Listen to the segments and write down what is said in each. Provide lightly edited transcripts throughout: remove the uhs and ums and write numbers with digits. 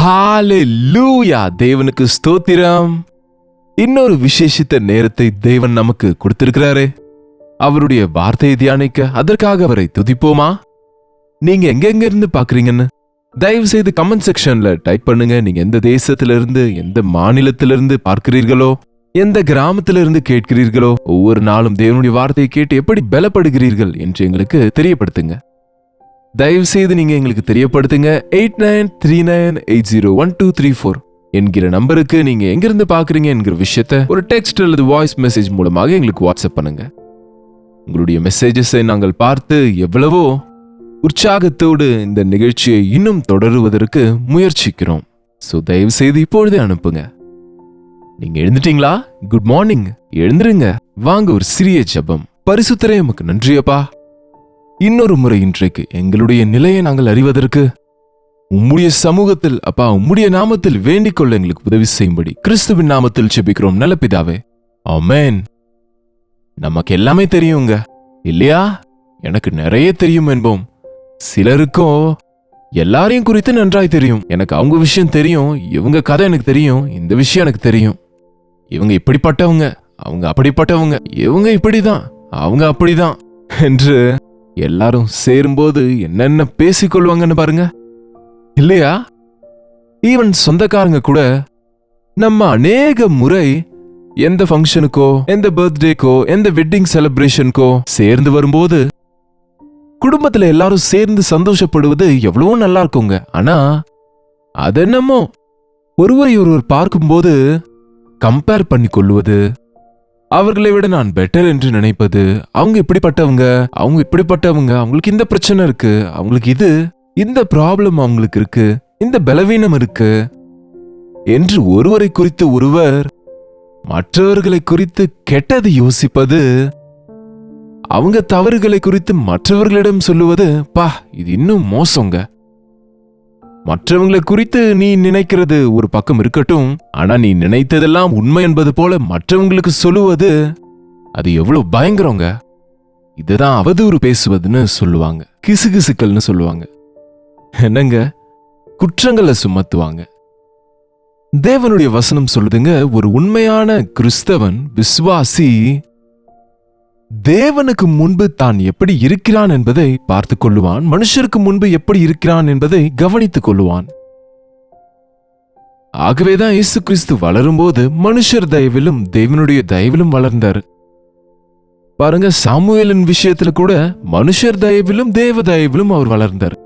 ஹalleluya, தேவனுக்கு ஸ்தோத்திரம். இன்னொரு விசேஷித்த நேரத்தை தேவன் நமக்கு கொடுத்திருக்கிறாரே. அவருடைய வார்த்தையை தியானிக்க அதற்காக அவரை துதிப்போமா? நீங்க எங்க இருந்து பாக்குறீங்கன்னு தயவு செய்து கமெண்ட் செக்ஷன்ல டைப் பண்ணுங்க. நீங்க எந்த தேசத்திலிருந்து, எந்த மாநிலத்திலிருந்து பார்க்கிறீர்களோ, எந்த கிராமத்திலிருந்து கேட்கிறீர்களோ, ஒவ்வொரு நாளும் தேவனுடைய வார்த்தையை கேட்டு எப்படி பலப்படுகிறீர்கள் என்று எங்களுக்கு தெரியப்படுத்துங்க. தயவு செய்து நீங்க எங்களுக்கு தெரியப்படுத்துங்க. 8939801234 என்கிற நம்பருக்கு நீங்க எங்கிருந்து பாக்குறீங்க என்கிற விஷயத்த ஒரு டெக்ஸ்ட் அல்லது வாய்ஸ் மெசேஜ் மூலமாக எங்களுக்கு வாட்ஸ்அப் பண்ணுங்க. உங்களுடைய மெசேஜஸை நாங்கள் பார்த்து எவ்வளவோ உற்சாகத்தோடு இந்த நிகழ்ச்சியை இன்னும் தொடருவதற்கு முயற்சிக்கிறோம். சோ தயவு செய்து இப்பொழுதே அனுப்புங்க. நீங்க எழுந்துட்டீங்களா? Good morning. எழுந்துருங்க. வாங்க ஒரு சிறிய ஜெபம். பரிசுத்தரே, உமக்கு நன்றியப்பா. இன்னொரு முறை இன்றைக்கு எங்களுடைய நிலையை நாங்கள் அறிவதற்கு உம்முடைய சமூகத்தில் அப்பா உம்முடைய நாமத்தில் வேண்டிக் கொள்ள எங்களுக்கு உதவி செய்யும்படி கிறிஸ்துவின் நாமத்தில் ஜெபிக்கிறோம் நல்ல பிதாவே, ஆமென். நமக்கு எல்லாமே தெரியுங்க இல்லையா? எனக்கு நிறைய தெரியும் என்போம். சிலருக்கோ எல்லாரையும் குறித்து நன்றாய் தெரியும். எனக்கு அவங்க விஷயம் தெரியும், இவங்க கதை எனக்கு தெரியும், இந்த விஷயம் எனக்கு தெரியும். இவங்க இப்படிப்பட்டவங்க, அவங்க அப்படிப்பட்டவங்க, இவங்க இப்படிதான், அவங்க அப்படிதான் என்று எல்லாரும் சேரும்போது என்னென்ன பேசிக்கொள்வாங்கன்னு பாருங்க இல்லையா? ஈவன் சொந்தக்காரங்க கூட நம்ம அநேக முறை எந்த ஃபங்க்ஷனுக்கோ, எந்த பர்த்டேக்கோ, எந்த வெட்டிங் செலிப்ரேஷனுக்கோ சேர்ந்து வரும்போது குடும்பத்துல எல்லாரும் சேர்ந்து சந்தோஷப்படுவது எவ்வளவோ நல்லா இருக்குங்க. ஆனா அதென்னமோ ஒருவரை ஒருவர் பார்க்கும்போது கம்பேர் பண்ணி கொள்வது, அவர்களை விட நான் பெட்டர் என்று நினைப்பது, அவங்க இப்படிப்பட்டவங்க, அவங்க இப்படிப்பட்டவங்க, அவங்களுக்கு இந்த பிரச்சனை இருக்கு, அவங்களுக்கு இது, இந்த ப்ராப்ளம் அவங்களுக்கு இருக்கு, இந்த பலவீனம் இருக்கு என்று ஒருவரை குறித்து ஒருவர் மற்றவர்களை குறித்து கெட்டது யோசிப்பது, அவங்க தவறுகளை குறித்து மற்றவர்களிடம் சொல்லுவது, பா இது இன்னும் மோசங்க. மற்றவங்களை குறித்து நீ நினைக்கிறது ஒரு பக்கம் இருக்கட்டும், ஆனா நீ நினைத்ததெல்லாம் உண்மை என்பது போல மற்றவங்களுக்கு சொல்லுவது, அது எவ்வளவு பயங்கரங்க. இதுதான் அவதூறு பேசுவதுன்னு சொல்லுவாங்க, கிசுகிசுக்கள்னு சொல்லுவாங்க. என்னங்க, குற்றங்களை சுமத்துவாங்க. தேவனுடைய வசனம் சொல்லுதுங்க, ஒரு உண்மையான கிறிஸ்தவன் விசுவாசி தேவனுக்கு முன்பு தான் எப்படி இருக்கிறான் என்பதை பார்த்துக் கொள்ளுவான், மனுஷருக்கு முன்பு எப்படி இருக்கிறான் என்பதை கவனித்துக் கொள்ளுவான். ஆகவேதான் இயேசு கிறிஸ்து வளரும்போது மனுஷர் தயவிலும் தேவனுடைய தயவிலும் வளர்ந்தார். பாருங்க, சாமுவேலின் விஷயத்துல கூட மனுஷர் தயவிலும் தேவ தயவிலும் அவர் வளர்ந்தார்.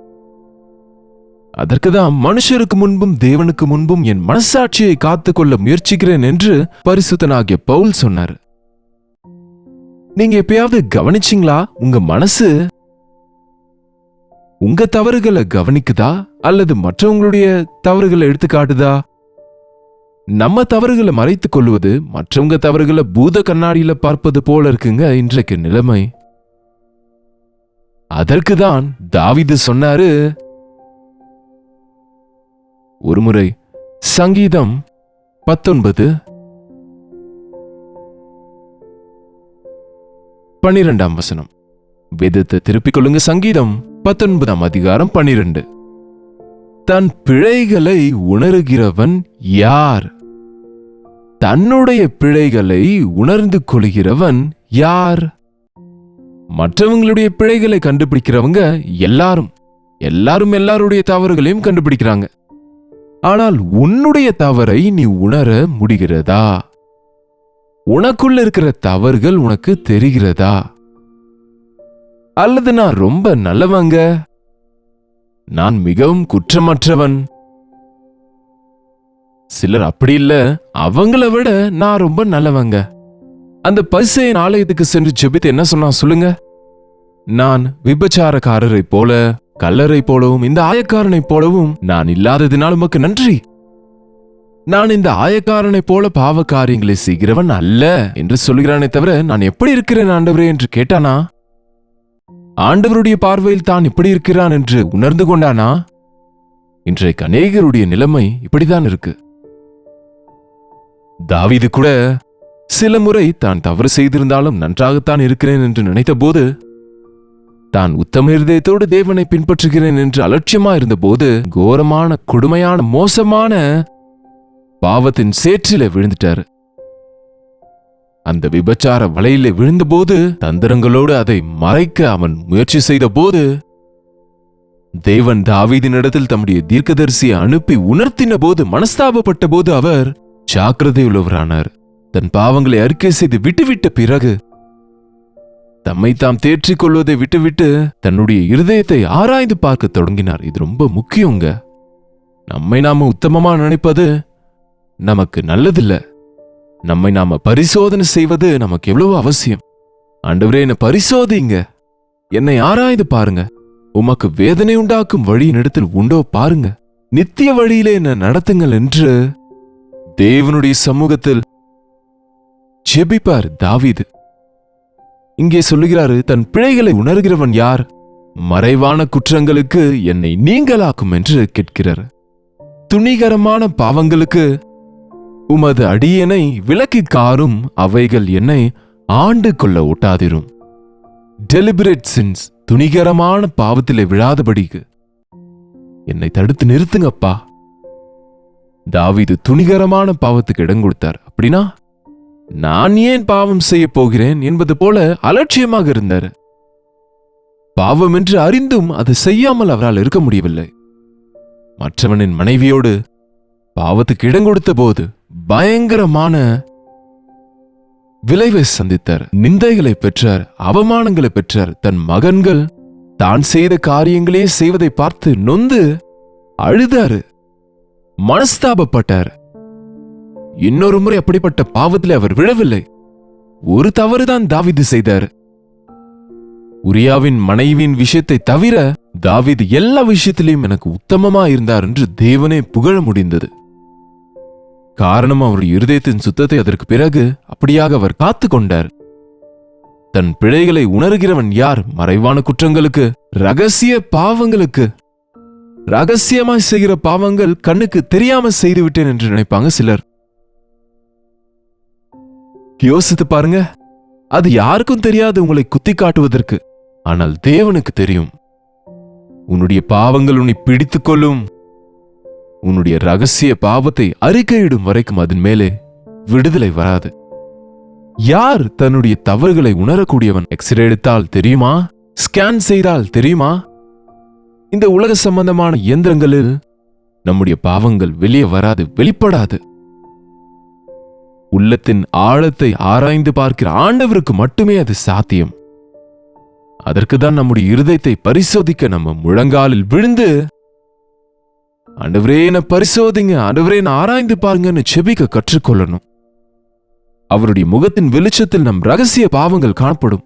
அதற்குதான் மனுஷருக்கு முன்பும் தேவனுக்கு முன்பும் என் மனசாட்சியை காத்துக்கொள்ள முயற்சிக்கிறேன் என்று பரிசுத்தனாகிய பவுல் சொன்னார். நீங்க எப்பயாவது கவனிச்சிங்களா? உங்க மனசு உங்க தவறுகளை கவனிக்குதா அல்லது மற்றவங்களுடைய தவறுகளை எடுத்து காட்டுதா? நம்ம தவறுகளை மறைத்துக் கொள்வது மற்றவங்க தவறுகளை பூத கண்ணாடியில பார்ப்பது போல இருக்குங்க இன்றைக்கு நிலைமை. அதற்குதான் தாவீது சொன்னாரு ஒருமுறை, சங்கீதம் 19:12 வேதத்தை திருப்பிக் கொள்ளுங்க. சங்கீதம் 19:12. தன் பிழைகளை உணர்கிறவன் யார்? தன்னுடைய பிழைகளை உணர்ந்து கொள்கிறவன் யார்? மற்றவங்களுடைய பிழைகளை கண்டுபிடிக்கிறவங்க எல்லாரும் எல்லாருடைய தவறுகளையும் கண்டுபிடிக்கிறாங்க. ஆனால் உன்னுடைய தவறை நீ உணர முடிகிறதா? உனக்குள்ள இருக்கிற தவறுகள் உனக்கு தெரிகிறதா? அல்லது நான் ரொம்ப நல்லவங்க, நான் மிகவும் குற்றமற்றவன், சிலர் அப்படி இல்ல, அவங்கள விட நான் ரொம்ப நல்லவங்க. அந்த பரிசேயன் ஆலயத்துக்கு சென்று ஜெபித்து என்ன சொன்னா சொல்லுங்க? நான் விபச்சாரக்காரரை போல, கல்லறை போலவும் இந்த ஆயக்காரனை போலவும் நான் இல்லாததினால் உமக்கு நன்றி. நான் இந்த ஆயக்காரனை போல பாவ காரியங்களை செய்கிறவன் அல்ல என்று சொல்கிறானே தவிர, நான் எப்படி இருக்கிறேன் ஆண்டவரே என்று கேட்டானா? ஆண்டவருடைய பார்வையில் தான் இப்படி இருக்கிறான் என்று உணர்ந்து கொண்டானா? இன்றைக்கு அநேகருடைய நிலைமை இப்படிதான் இருக்கு. தாவீது கூட சில முறை தான் தவறு செய்திருந்தாலும் நன்றாகத்தான் இருக்கிறேன் என்று நினைத்த போது தான் உத்தம இருதயத்தோடு தேவனை பின்பற்றுகிறேன் என்று அலட்சியமா இருந்தபோது கோரமான கொடுமையான மோசமான பாவத்தின் சேற்றில விழுந்துட்டாரு. அந்த விபச்சார வலையில விழுந்தபோது தந்திரங்களோடு அதை மறைக்க அவன் முயற்சி செய்த போது தேவன் தாவீதினிடத்தில் தம்முடைய தீர்க்கதரிசியை அனுப்பி உணர்த்தின போது மனஸ்தாபப்பட்ட போது அவர் ஜாக்கிரதையுள்ளவரானார். தன் பாவங்களை அறிக்கை செய்து விட்டுவிட்ட பிறகு தம்மை தாம் தேற்றிக் கொள்வதை விட்டுவிட்டு தன்னுடைய இருதயத்தை ஆராய்ந்து பார்க்க தொடங்கினார். இது ரொம்ப முக்கியங்க. நம்மை நாம உத்தமமா நினைப்பது நமக்கு நல்லதில்ல. நம்மை நாம பரிசோதனை செய்வது நமக்கு எவ்வளவு அவசியம். ஆண்டவரே, என்னை பரிசோதிங்க, என்னை ஆராய்ந்து பாருங்க. உமக்கு வேதனை உண்டாக்கும் வழி என்னிடத்தில் உண்டோ பாருங்க, நித்திய வழியிலே என்ன நடத்துங்கள் என்று தேவனுடைய சமூகத்தில் ஜெபிப்பார் தாவீது. இங்கே சொல்லுகிறாரு, தன் பிழைகளை உணர்கிறவன் யார்? மறைவான குற்றங்களுக்கு என்னை நீங்களாக்கும் என்று கேட்கிறார். துணிகரமான பாவங்களுக்கு உமது அடியனை விலக்கி காரும், அவைகள் என்னை ஆண்டு கொள்ள ஒட்டாதிரும். டெலிபரேட் சின்ஸ், துணிகரமான பாவத்திலே விழாதபடிக்கு என்னை தடுத்து நிறுத்துங்கப்பா. தாவீது துணிகரமான பாவத்துக்கு இடம் கொடுத்தார். அப்படின்னா நான் ஏன் பாவம் செய்ய போகிறேன் என்பது போல அலட்சியமாக இருந்தார். பாவம் என்று அறிந்தும் அது செய்யாமல் அவரால் இருக்க முடியவில்லை. மற்றவனின் மனைவியோடு பாவத்துக்கு இடம் கொடுத்த போது பயங்கரமான விளைவை சந்தித்தார். நிந்தைகளை பெற்றார், அவமானங்களை பெற்றார். தன் மகன்கள் தான் செய்த காரியங்களே செய்வதை பார்த்து நொந்து அழுதாரு, மனஸ்தாபப்பட்டார். இன்னொரு முறை அப்படிப்பட்ட பாவத்திலே அவர் விழவில்லை. ஒரு தவறுதான் தாவீது செய்தார். உரியாவின் மனைவியின் விஷயத்தை தவிர தாவீது எல்லா விஷயத்திலையும் எனக்கு உத்தமமா இருந்தார் என்று தேவனே புகழ முடிந்தது. காரணம், அவருடைய இருதயத்தின் சுத்தத்தை அதற்கு பிறகு அப்படியாக அவர் காத்து கொண்டார். தன் பிழைகளை உணர்கிறவன் யார்? மறைவான குற்றங்களுக்கு, ரகசிய பாவங்களுக்கு. ரகசியமாய் செய்கிற பாவங்கள் கண்ணுக்கு தெரியாம செய்துவிட்டேன் என்று நினைப்பாங்க சிலர். யோசித்து பாருங்க, அது யாருக்கும் தெரியாது உங்களை குத்தி காட்டுவதற்கு. ஆனால் தேவனுக்கு தெரியும். உன்னுடைய பாவங்கள் உன்னை பிடித்துக் கொள்ளும். உன்னுடைய ரகசிய பாவத்தை அறிக்கையிடும் வரைக்கும் அதன் மேலே விடுதலை வராது. யார் தன்னுடைய தவறுகளை உணரக்கூடியவன்? எக்ஸ்ரே எடுத்தால் தெரியுமா? ஸ்கேன் செய்தால் தெரியுமா? இந்த உலக சம்பந்தமான இயந்திரங்களில் நம்முடைய பாவங்கள் வெளியே வராது, வெளிப்படாது. உள்ளத்தின் ஆழத்தை ஆராய்ந்து பார்க்கிற ஆண்டவருக்கு மட்டுமே அது சாத்தியம். அதற்குதான் நம்முடைய இருதயத்தை பரிசோதிக்க நம்ம முழங்காலில் விழுந்து, ஆண்டவரே என்ன பரிசோதிங்க, ஆண்டவரே என்ன ஆராய்ந்து பாருங்கன்னு செபிக்க கற்றுக்கொள்ளணும். அவருடைய முகத்தின் வெளிச்சத்தில் நம் ரகசிய பாவங்கள் காணப்படும்.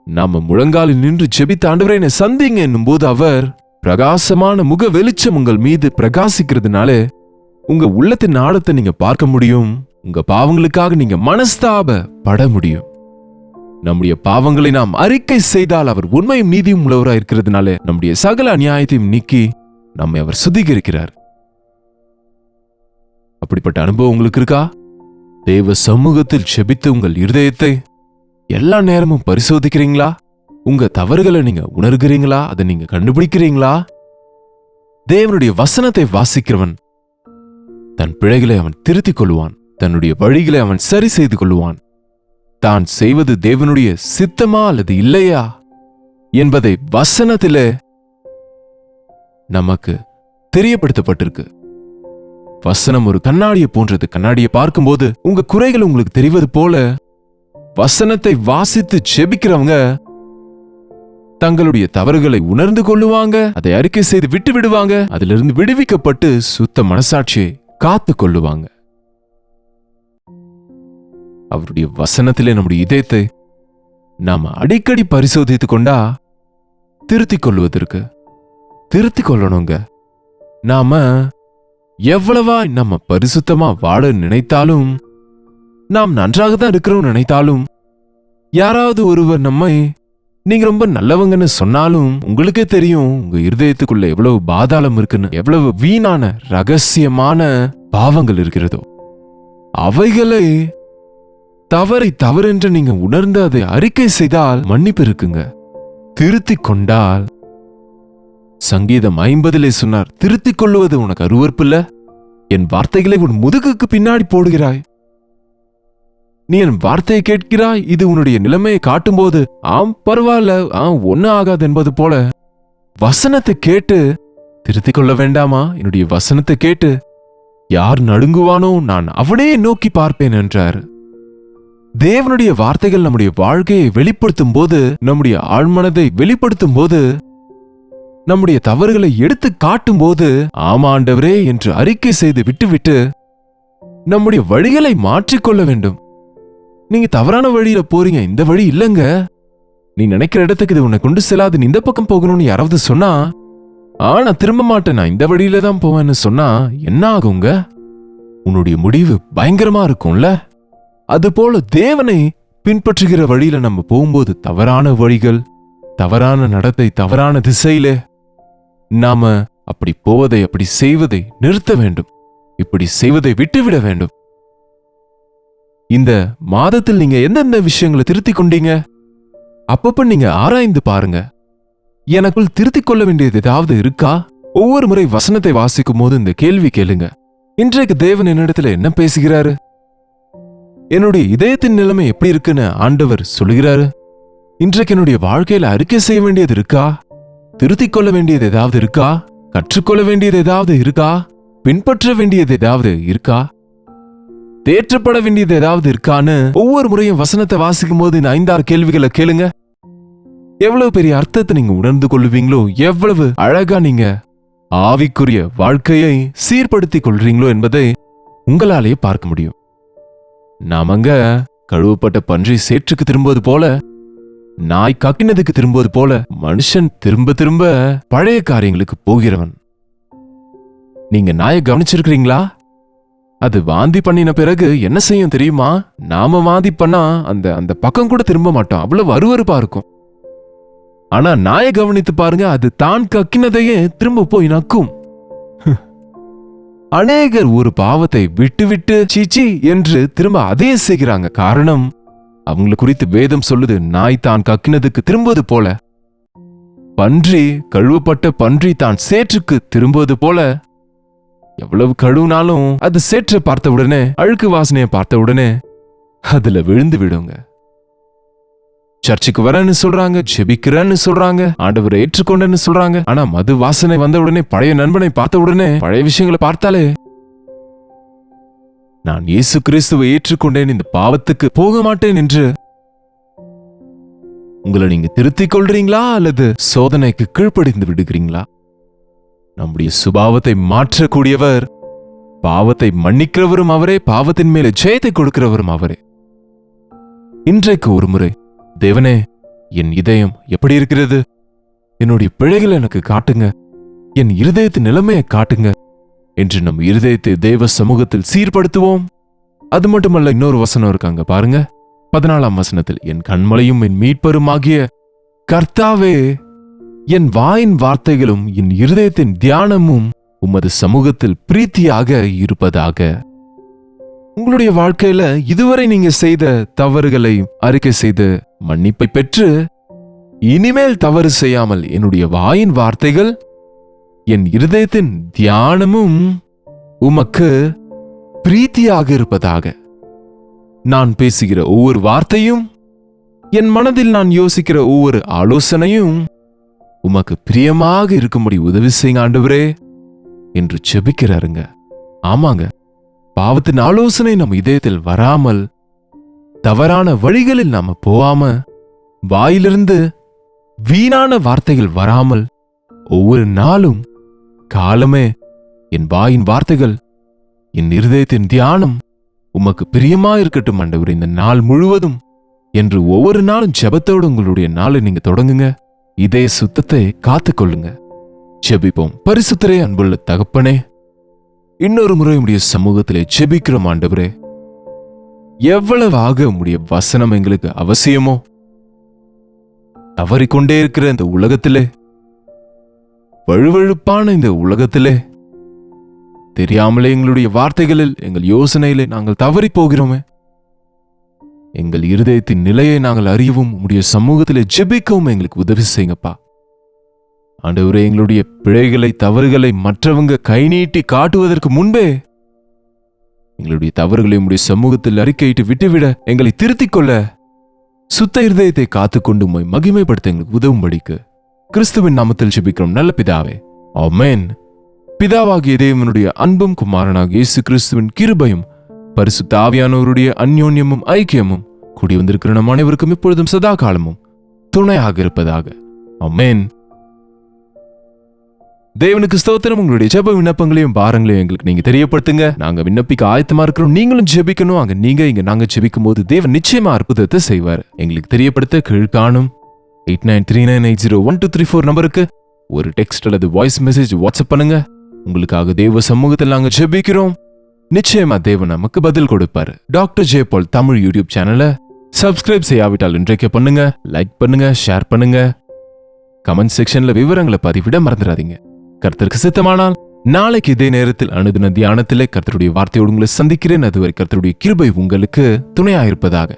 நாம முழங்காலில் நின்று செபித்த ஆண்டவரே என்ன சந்திங்க என்னும் போது அவர் பிரகாசமான முக வெளிச்சம் உங்கள் மீது பிரகாசிக்கிறதுனால உங்க உள்ளத்தின் ஆழத்தை நீங்க பார்க்க முடியும். உங்க பாவங்களுக்காக நீங்க மனஸ்தாபப்பட முடியும். நம்முடைய பாவங்களை நாம் அறிக்கை செய்தால் அவர் உண்மையும் நீதியும் உள்ளவராக இருக்கிறதுனால நம்முடைய சகல அநியாயத்தையும் நீக்கி நம்மை அவர் சுத்திகரிக்கிறார். அப்படிப்பட்ட அனுபவம் உங்களுக்கு இருக்கா? தேவ சமூகத்தில் செபித்து உங்கள் இருதயத்தை எல்லா நேரமும் பரிசோதிக்கிறீங்களா? உங்க தவறுகளை நீங்க உணர்கிறீங்களா? அதை நீங்க கண்டுபிடிக்கிறீங்களா? தேவனுடைய வசனத்தை வாசிக்கிறவன் தன் பிழைகளை அவன் திருத்திக் கொள்வான். தன்னுடைய வழிகளை அவன் சரி செய்து கொள்வான். தான் செய்வது தேவனுடைய சித்தமா அல்லது இல்லையா என்பதை வசனத்திலே நமக்கு தெரியப்படுத்தப்பட்டிருக்கு. வசனம் ஒரு கண்ணாடியை போன்றது. கண்ணாடியை பார்க்கும்போது உங்க குறைகள் உங்களுக்கு தெரிவது போல வசனத்தை வாசித்து செபிக்கிறவங்க தங்களுடைய தவறுகளை உணர்ந்து கொள்ளுவாங்க, அதை அறிக்கை செய்து விட்டு விடுவாங்க, அதிலிருந்து விடுவிக்கப்பட்டு சுத்த மனசாட்சியை காத்து கொள்ளுவாங்க. அவருடைய வசனத்திலே நம்முடைய இதயத்தை நாம அடிக்கடி பரிசோதித்துக் கொண்டா திருத்திக் கொள்வதற்கு திருத்திக் கொள்ளணுங்க. நாம எவ்வளவா நம்ம பரிசுத்தமா வாழ நினைத்தாலும், நாம் நன்றாக தான் இருக்கிறோம் நினைத்தாலும், யாராவது ஒருவர் நம்மை நீங்க ரொம்ப நல்லவங்கன்னு சொன்னாலும் உங்களுக்கே தெரியும் உங்க இருதயத்துக்குள்ள எவ்வளவு பாதாளம் இருக்குன்னு, எவ்வளவு வீணான ரகசியமான பாவங்கள் இருக்கிறதோ. அவைகளை தவறை தவறென்று நீங்க உணர்ந்து அதை அறிக்கை செய்தால் மன்னிப்பு இருக்குங்க. திருத்திக் கொண்டால், சங்கீதம் 50 சொன்னார், திருத்திக் கொள்ளுவது உனக்கு அருவருப்பில்ல, என் வார்த்தைகளை உன் முதுகுக்கு பின்னாடி போடுகிறாய். நீ என் வார்த்தையை கேட்கிறாய், இது உன்னுடைய நிலைமையை காட்டும்போது ஆம் பரவாயில்ல, ஒன்னும் ஆகாது என்பது போல வசனத்தை கேட்டு திருத்திக் கொள்ள வேண்டாமா? என்னுடைய வசனத்தை கேட்டு யார் நடுங்குவானோ நான் அவனே நோக்கி பார்ப்பேன் என்றார். தேவனுடைய வார்த்தைகள் நம்முடைய வாழ்க்கையை வெளிப்படுத்தும் போது, நம்முடைய ஆழ்மனதை வெளிப்படுத்தும் போது, நம்முடைய தவறுகளை எடுத்து காட்டும் போது, ஆமா ஆண்டவரே என்று அறிக்கை செய்து விட்டுவிட்டு நம்முடைய வழிகளை மாற்றிக்கொள்ள வேண்டும். நீங்க தவறான வழியில போறீங்க, இந்த வழி இல்லங்க, நீ நினைக்கிற இடத்துக்கு இது உன்னை கொண்டு செல்லாது, நீ இந்த பக்கம் போகணும்னு யாராவது சொன்னா, நான் திரும்ப மாட்டேன், நான் இந்த வழியில தான் போவேன்னு சொன்னா என்ன ஆகுங்க? உன்னுடைய முடிவு பயங்கரமா இருக்கும்ல. அதுபோல தேவனை பின்பற்றுகிற வழியில நம்ம போகும்போது தவறான வழிகள், தவறான நடத்தை, தவறான திசையில நாம அப்படி போவதை, அப்படி செய்வதை நிறுத்த வேண்டும். இப்படி செய்வதை விட்டுவிட வேண்டும். இந்த மாதத்தில் நீங்க எந்தெந்த விஷயங்களை திருத்திக் கொண்டீங்க? அப்பப்ப நீங்க ஆராய்ந்து பாருங்க. எனக்குள் திருத்திக் கொள்ள வேண்டியது ஏதாவது இருக்கா? ஒவ்வொரு முறை வசனத்தை வாசிக்கும் போது இந்த கேள்வி கேளுங்க. இன்றைக்கு தேவன் என்னிடத்துல என்ன பேசுகிறாரு? என்னுடைய இதயத்தின் நிலைமை எப்படி இருக்குன்னு ஆண்டவர் சொல்லுகிறாரு. இன்றைக்கு என்னுடைய வாழ்க்கையில அறிக்கை செய்ய வேண்டியது இருக்கா? திருத்திக் கொள்ள வேண்டியது ஏதாவது இருக்கா? கற்றுக்கொள்ள வேண்டியது ஏதாவது இருக்கா? பின்பற்ற வேண்டியது ஏதாவது இருக்கா? தேற்றப்பட வேண்டியது ஏதாவது இருக்கான்னு ஒவ்வொரு முறையும் வசனத்தை வாசிக்கும் போது இந்த 5-6 கேள்விகளை கேளுங்க. எவ்வளவு பெரிய அர்த்தத்தை நீங்க உணர்ந்து கொள்வீங்களோ, எவ்வளவு அழகா நீங்க ஆவிக்குரிய வாழ்க்கையை சீர்படுத்திக் கொள்றீங்களோ என்பதை உங்களாலேயே பார்க்க முடியும். நாமங்க கழுவப்பட்ட பன்றி சேற்றுக்கு திரும்புவது போல, நாய் கக்கினதுக்கு திரும்புவது போல, மனுஷன் திரும்ப திரும்ப பழைய காரியங்களுக்கு போகிறவன். நீங்க நாயை கவனிச்சிருக்கிறீங்களா? அது வாந்தி பண்ணின பிறகு என்ன செய்யும் தெரியுமா? நாம வாந்தி பண்ணா அந்த பக்கம் கூட திரும்ப மாட்டோம், அவ்வளவு அருவருப்பா இருக்கும். ஆனா நாயை கவனித்து பாருங்க, அது தான் கக்கினதையே திரும்ப போய் நக்கும். அநேகர் ஒரு பாவத்தை விட்டு விட்டு சீச்சி என்று திரும்ப அதே செய்கிறாங்க. காரணம், அவங்களை குறித்து வேதம் சொல்லுது, நாய் தான் கக்கினதுக்கு திரும்புவது போல, பன்றி, கழுவப்பட்ட பன்றி தான் சேற்றுக்கு திரும்புவது போல, எவ்வளவு கழுவுனாலும் அது சேற்றை பார்த்த உடனே, அழுக்கு வாசனையை பார்த்த உடனே அதுல விழுந்து விடுங்க. சர்ச்சுக்கு வரேன்னு சொல்றாங்க, ஜெபிக்கிறேன்னு சொல்றாங்க, ஆண்டவரை ஏற்றுக்கொண்டேன்னு சொல்றாங்க. ஆனா மது வாசனை வந்த உடனே, பழைய நண்பனை பார்த்த உடனே, பழைய விஷயங்களை பார்த்தாலே, நான் இயேசு கிறிஸ்துவை ஏற்றுக்கொண்டேன், இந்த பாவத்துக்கு போக மாட்டேன் என்று உங்களை நீங்க திருத்திக் கொள்றீங்களா அல்லது சோதனைக்கு கீழ்ப்படிந்து விடுகிறீங்களா? நம்முடைய சுபாவத்தை மாற்றக்கூடியவர், பாவத்தை மன்னிக்கிறவரும் அவரே, பாவத்தின் மேலே ஜெயத்தை கொடுக்கிறவரும் அவரே. இன்றைக்கு ஒரு முறை, தேவனே, என் இதயம் எப்படி இருக்கிறது? என்னுடைய பிழைகளை எனக்கு காட்டுங்க, என் இருதயத்தின் நிலைமையை காட்டுங்க என்று நம் இருதயத்தை தேவ சமூகத்தில் சீர்படுத்துவோம். அது மட்டுமல்ல, இன்னொரு வசனம் இருக்காங்க பாருங்க, 14ஆம் வசனத்தில், என் கண்மலையும் என் மீட்பருமாகிய கர்த்தாவே, என் வாயின் வார்த்தைகளும் என் இருதயத்தின் தியானமும் உமது சமூகத்தில் பிரீத்தியாக இருப்பதாக. உங்களுடைய வாழ்க்கையில இதுவரை நீங்க செய்த தவறுகளை அறிக்கை செய்து மன்னிப்பை பெற்று, இனிமேல் தவறு செய்யாமல் என்னுடைய வாயின் வார்த்தைகள் என் இருதயத்தின் தியானமும் உமக்கு பிரீத்தியாக இருப்பதாக. நான் பேசுகிற ஒவ்வொரு வார்த்தையும், என் மனதில் நான் யோசிக்கிற ஒவ்வொரு ஆலோசனையும் உமக்கு பிரியமாக இருக்கும்படி உதவி செய்யுங்க ஆண்டவரே என்று செபிக்கிறாருங்க. ஆமாங்க, பாவத்தின் ஆலோசனை நம் இதயத்தில் வராமல், தவறான வழிகளில் நாம போகாம, வாயிலிருந்து வீணான வார்த்தைகள் வராமல், ஒவ்வொரு நாளும் காலமே என் வாயின் வார்த்தைகள், என் இருதயத்தின் தியானம் உமக்கு பிரியமா இருக்கட்டும் ஆண்டவரே இந்த நாள் முழுவதும் என்று ஒவ்வொரு நாளும் ஜெபத்தோடு உங்களுடைய நாளை நீங்க தொடங்குங்க. இதய சுத்தத்தை காத்துக்கொள்ளுங்க. ஜெபிப்போம். பரிசுத்தரே, அன்புள்ள தகப்பனே, இன்னொரு முறை உடைய சமூகத்திலே ஜெபிக்கிறோம் ஆண்டவரே. எவ்வளவாக உடைய வசனம் எங்களுக்கு அவசியமோ, தவறிக்கொண்டே இருக்கிற இந்த உலகத்திலே, வழுவழுப்பான இந்த உலகத்திலே, தெரியாமலே எங்களுடைய வார்த்தைகளில், எங்கள் யோசனையிலே நாங்கள் தவறி போகிறோமே. எங்கள் இருதயத்தின் நிலையை நாங்கள் அறியவும் உம்முடைய சமூகத்திலே ஜெபிக்கவும் எங்களுக்கு உதவி செய்யுங்கப்பா. ஆண்டவரே, எங்களுடைய பிழைகளை தவறுகளை மற்றவங்க கை நீட்டி காட்டுவதற்கு முன்பே எங்களுடைய தவறுகளை உம்முடைய சமூகத்தில் அறிக்கையிட்டு விட்டுவிட எங்களை திருத்திக் கொள்ள சுத்த இருதயத்தை காத்துக்கொண்டு உம்மை மகிமைப்படுத்த எங்களுக்கு உதவும்படிக்கு கிறிஸ்துவின் நாமத்தில் ஜெபிக்கிறோம் நல்ல பிதாவே, ஆமென். பிதாவாகிய தேவனுடைய அன்பும் குமாரனாகிய இயேசு கிறிஸ்துவின் கிருபையும் பரிசுத்த ஆவியானவருடைய அந்யோன்யமும் ஐக்கியமும் கூடி வந்திருக்கிற நம் அனைவருக்கும் இப்பொழுதும் சதா காலமும் துணையாக இருப்பதாக, ஆமென். தேவனுக்கு ஸ்தோத்திரம். உங்களுடைய ஜெப விண்ணப்பங்களையும் பாரங்களையும் எங்களுக்கு நீங்க தெரியப்படுத்துங்க. நாங்க விண்ணப்பிக்க ஆயத்தமா இருக்கிறோம். நீங்களும் ஜெபிக்கணும். அங்க நீங்க இங்க நாங்க ஜெபிக்கும் போது தேவன் நிச்சயமா அற்புதத்தை செய்வார். எங்களுக்கு தெரியப்படுத்த கீழ்காணும் 8939801234 நம்பருக்கு ஒரு டெக்ஸ்ட் அல்லது வாய்ஸ் மெசேஜ் வாட்ஸ்அப் பண்ணுங்க. உங்களுக்காக தேவ சமூகத்தில் நாங்க ஜெபிக்கிறோம். நிச்சயமா தேவன் நமக்கு பதில் கொடுப்பாரு. டாக்டர் ஜே பால் தமிழ் யூடியூப் சேனலை சப்ஸ்கிரைப் செய்யாவிட்டால் இன்றைக்கு பண்ணுங்க, லைக் பண்ணுங்க, ஷேர் பண்ணுங்க. கமெண்ட் செக்ஷன்ல விவரங்களை பதிவிட மறந்துடாதீங்க. கர்த்தருக்கு சித்தமானால் நாளைக்கு இதே நேரத்தில் அனுதின தியானத்திலே கர்த்தருடைய வார்த்தையோடு உங்களை சந்திக்கிறேன். அதுவரை கர்த்தருடைய கிருபை உங்களுக்கு துணையாயிருப்பதாக.